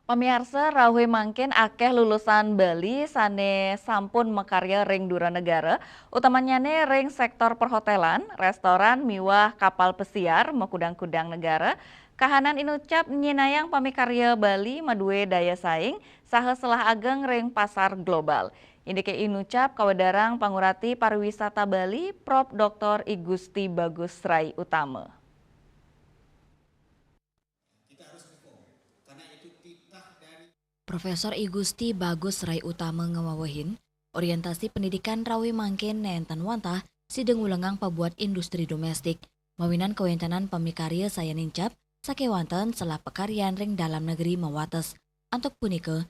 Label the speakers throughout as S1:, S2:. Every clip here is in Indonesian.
S1: Pamirsa rawe mangkin akeh lulusan Bali sane sampun makarya ring dura negara, utamanya ring sektor perhotelan, restoran, miwah kapal pesiar, mekudang-kudang negara. Kahanan inucap nyinayang pamikarya Bali madue daya saing, saha selah ageng ring pasar global. Indike inucap kawadarang pangurati pariwisata Bali, Prof. Dr. Igusti Bagus Rai Utama.
S2: Profesor Igusti Bagus Rai Utama ngawawahin, orientasi pendidikan rawi mangkin nenten wantah sideng ulengang pabuat industri domestik, mawinan kewentanan pemikarya saya nincap, sakewanten selah pekaryan ring dalam negeri mawates. Antuk punike,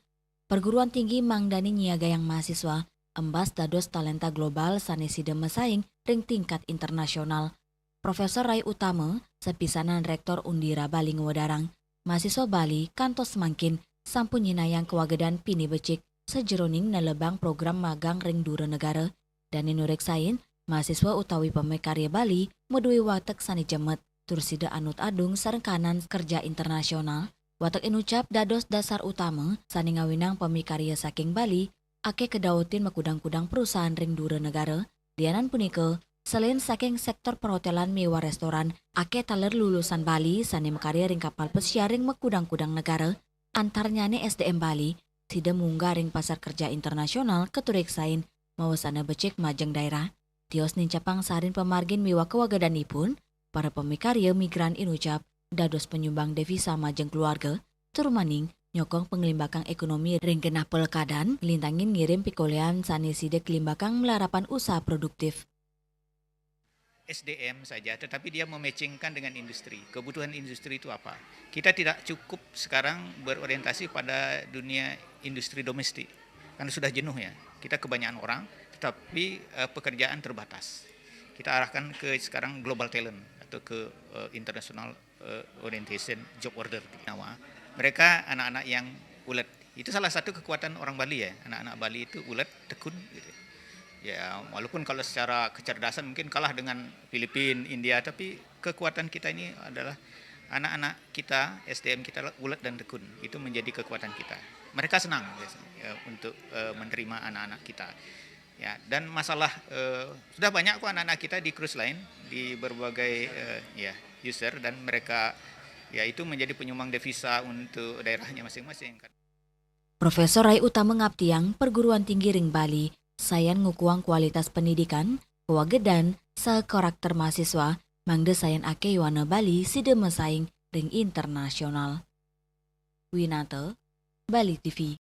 S2: perguruan tinggi mangdani nyiaga yang mahasiswa, embas dados talenta global sanesida mesaing ring tingkat internasional. Profesor Rai Utama, sepisanan Rektor Undira Bali ngawadarang, mahasiswa Bali kantos mangkin sampun nyinayang kewagedan pini becik sejeroning nelebang program magang ring dura negara dan inurek sain mahasiswa utawi pemekarya Bali medui watek sani jemet tursida anut adung sarengkanan kerja internasional watek inucap dados dasar utama sani ngawinang pemikarya saking Bali ake kedautin makudang-kudang perusahaan ring dura negara dianan punike selain saking sektor perhotelan mewah restoran ake taler lulusan Bali sani mekarya ring kapal pesiar ring makudang-kudang negara antarnyane SDM Bali, sida munggah ring pasar kerja internasional keturik sain mawasana becek majeng daerah. Tios nincapang sarin pemargin miwa kewagadanipun, para pemikarya migran inucap dados penyumbang devisa majeng keluarga, turumaning nyokong pengelimbakang ekonomi ring genah pelekadan, lintangin ngirim pikolean sani sida kelimbakang melarapan usaha produktif.
S3: SDM saja, tetapi dia mematchingkan dengan industri. Kebutuhan industri itu apa? Kita tidak cukup sekarang berorientasi pada dunia industri domestik, karena sudah jenuh ya. Kita kebanyakan orang, tetapi pekerjaan terbatas. Kita arahkan ke sekarang global talent atau ke international orientation job order. Mereka anak-anak yang ulet. Itu salah satu kekuatan orang Bali ya. Anak-anak Bali itu ulet, tekun gitu. Ya, walaupun kalau secara kecerdasan mungkin kalah dengan Filipina, India, tapi kekuatan kita ini adalah anak-anak kita, SDM kita ulet dan tekun. Itu menjadi kekuatan kita. Mereka senang ya, untuk menerima anak-anak kita. Ya, dan masalah sudah banyak kok anak-anak kita di cruise line, di berbagai ya user dan mereka ya itu menjadi penyumbang devisa untuk daerahnya masing-masing.
S2: Profesor Rai Utama ngaptiang perguruan tinggi ring Bali sayan ngukuang kualitas pendidikan, kewagedan, karakter mahasiswa, mangde sayan ake yuana Bali sida mesaing ring internasional. Winata, Bali TV.